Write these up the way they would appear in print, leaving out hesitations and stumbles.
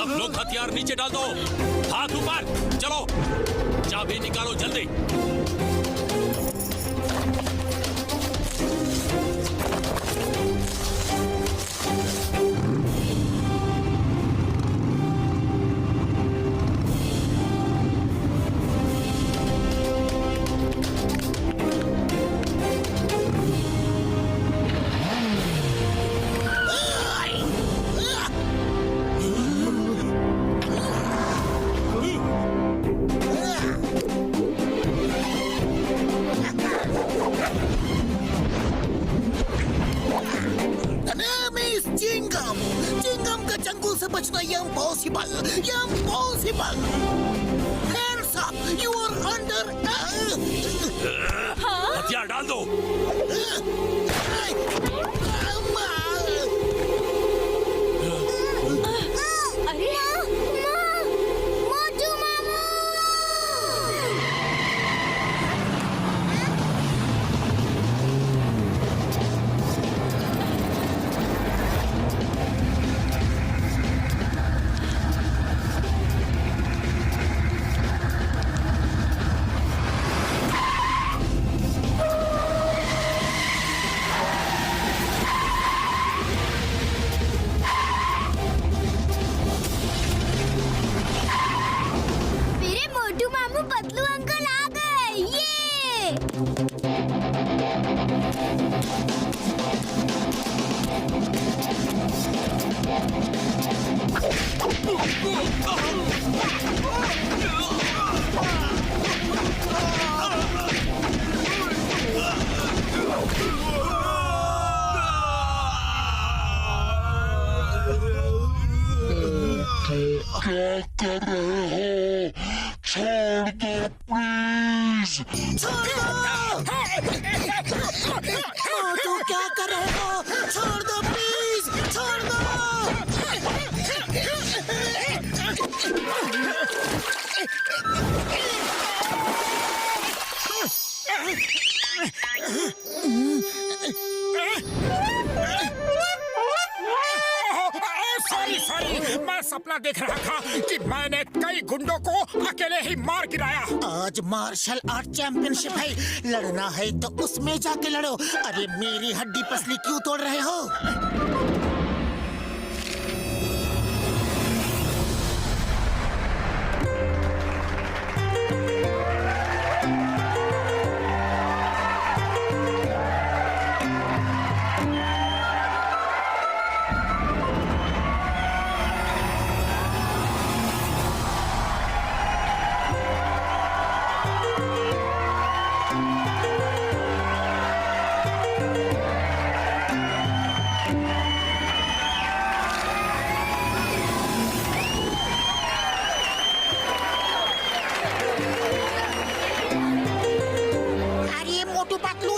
सब लोग हथियार नीचे डाल दो, हाथ ऊपर, चलो चाबी निकालो जल्दी। चिंगम का चंगुल से बचना impossible, impossible. Hands up, you are under। हथियार डाल दो। अरे माँ, मोटू मामू। मेरे मोटू मामू पतलू अंकल आ गए, ये। क्या कर रहे हो? छोड़ दो प्लीज। मोटू क्या कर रहे हो? छोड़ दो प्लीज, छोड़ दो। सॉरी, मैं सपना देख रहा था कि मैंने कई गुंडों को अकेले ही मार गिराया। आज मार्शल आर्ट चैंपियनशिप है, लड़ना है तो उसमें जाके लड़ो। अरे मेरी हड्डी पसली क्यों तोड़ रहे हो?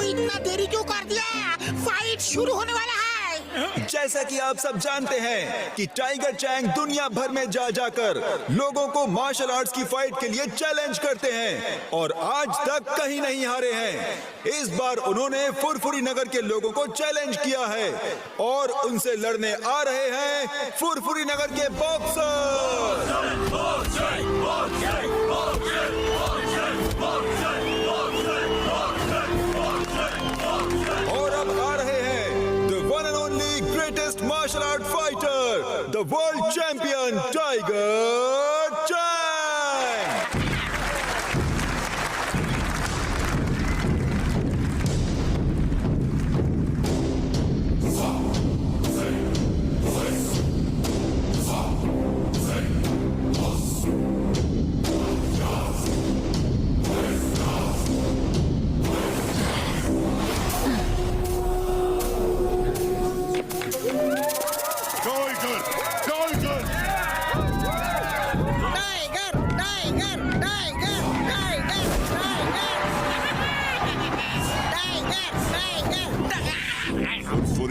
इतना देरी क्यों कर दिया? फाइट शुरू होने वाला है। जैसा कि आप सब जानते हैं कि टाइगर चैंग दुनिया भर में जा जाकर लोगों को मार्शल आर्ट्स की फाइट के लिए चैलेंज करते हैं और आज तक कहीं नहीं हारे हैं। इस बार उन्होंने फुरफुरी नगर के लोगों को चैलेंज किया है और उनसे लड़ने आ रहे हैं फुरफुरी नगर के बॉक्सर। और अब आ रहे हैं the one and only greatest martial art fighter, the world champion tiger Chang.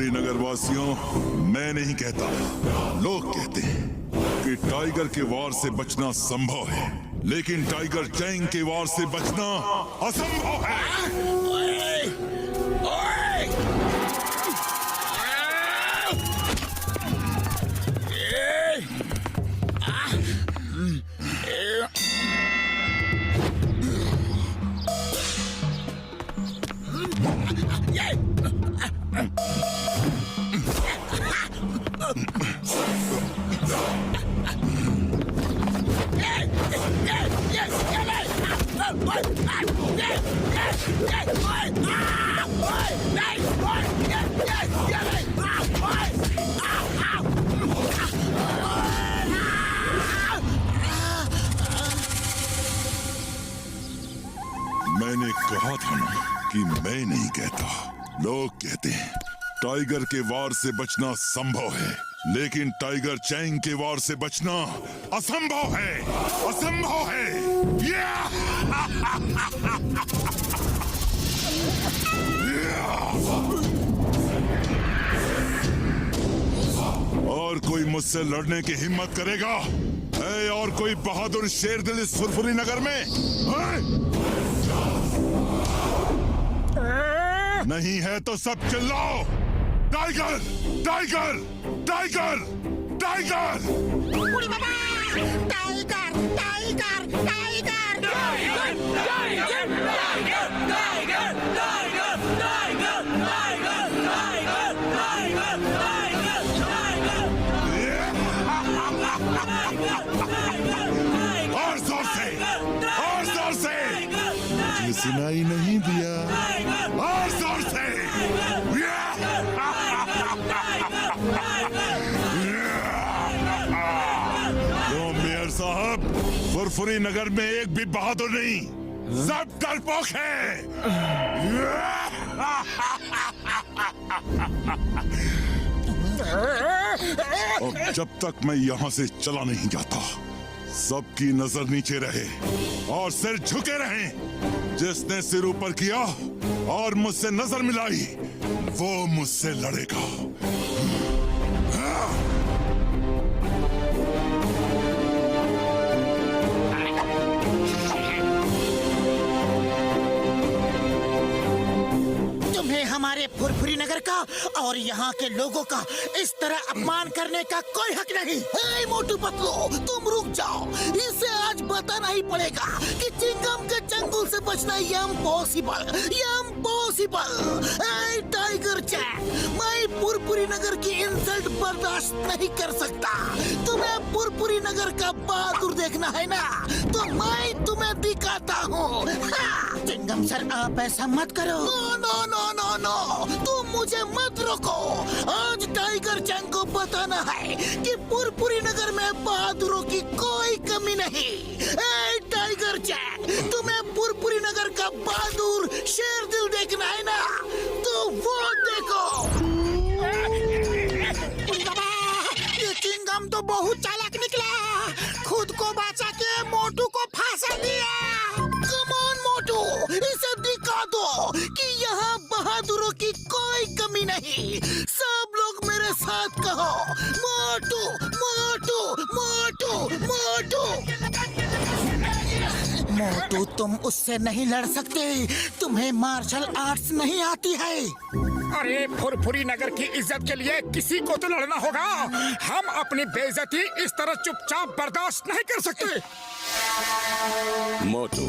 नगर वासियों, मैं नहीं कहता, लोग कहते हैं कि टाइगर के वार से बचना संभव है, लेकिन टाइगर चैंग के वार से बचना असंभव है। मैंने कहा था ना कि मैं नहीं कहता। लोग कहते हैं टाइगर के वार से बचना संभव है, लेकिन टाइगर चैंग के वार से बचना असंभव है, असंभव है। और कोई मुझसे लड़ने की हिम्मत करेगा? है और कोई बहादुर शेर दिल इस फुरफुरी नगर में? है? नहीं है तो सब चिल्लाओ, टाइगर टाइगर टाइगर टाइगर! उड़ी बाबा! Tiger tiger tiger tiger tiger tiger tiger tiger tiger tiger tiger tiger और जोर से, और जोर से! मुझे सुनाई नहीं दिया। और जोर से! तो मेयर साहब, फुरफुरी नगर में एक भी बहादुर नहीं, सब डरपोक है। और जब तक मैं यहाँ से चला नहीं जाता, सबकी नजर नीचे रहे और सिर झुके रहे। जिसने सिर ऊपर किया और मुझसे नजर मिलाई, वो मुझसे लड़ेगा। तुम्हें हमारे फुरफुरी नगर का और यहाँ के लोगों का इस तरह अपमान करने का कोई हक नहीं। हे मोटू पतलू, तुम रुक जाओ। इसे आज बताना ही पड़ेगा कि चिंगम के चंगुल से बचना इम्पॉसिबल, इम्पॉसिबल। हे टाइगर चैंग, मैं फुरफुरी नगर की इंसल्ट बर्दाश्त नहीं कर सकता। तुम्हें फुरफुरी नगर का बहादुर देखना है ना, तो मैं तुम्हें दिखाता हूँ। चिंगम सर, आप ऐसा मत करो। No no no no no, तुम मुझे मत रोको। आज टाइगर चैंग को बताना है कि फुरफुरी नगर में बहादुरों की कोई कमी नहीं। ए टाइगर चैंग, तुम्हें फुरफुरी नगर का बहादुर शेर दिल देखना है ना, तो वो देखो। ये चिंगम तो बहुत चालाक निकला, खुद को बचा के मोटू को फांसा दिया। कम ऑन मोटू, इसे दिखा दो कि यहाँ बहादुरों की कोई कमी नहीं। सब लोग मेरे साथ कहो, मोटू मोटू मोटू मोटू। मोटू, तुम उससे नहीं लड़ सकते, तुम्हें मार्शल आर्ट्स नहीं आती है। अरे फुरफुरी नगर की इज्जत के लिए किसी को तो लड़ना होगा। हम अपनी बेइज्जती इस तरह चुपचाप बर्दाश्त नहीं कर सकते। मोटू,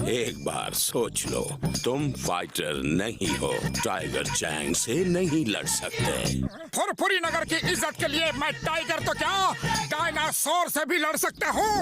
एक बार सोच लो, तुम फाइटर नहीं हो, टाइगर चैंग से नहीं लड़ सकते। फुरफुरी नगर की इज्जत के लिए मैं टाइगर तो क्या, डायनासोर से भी लड़ सकता हूँ।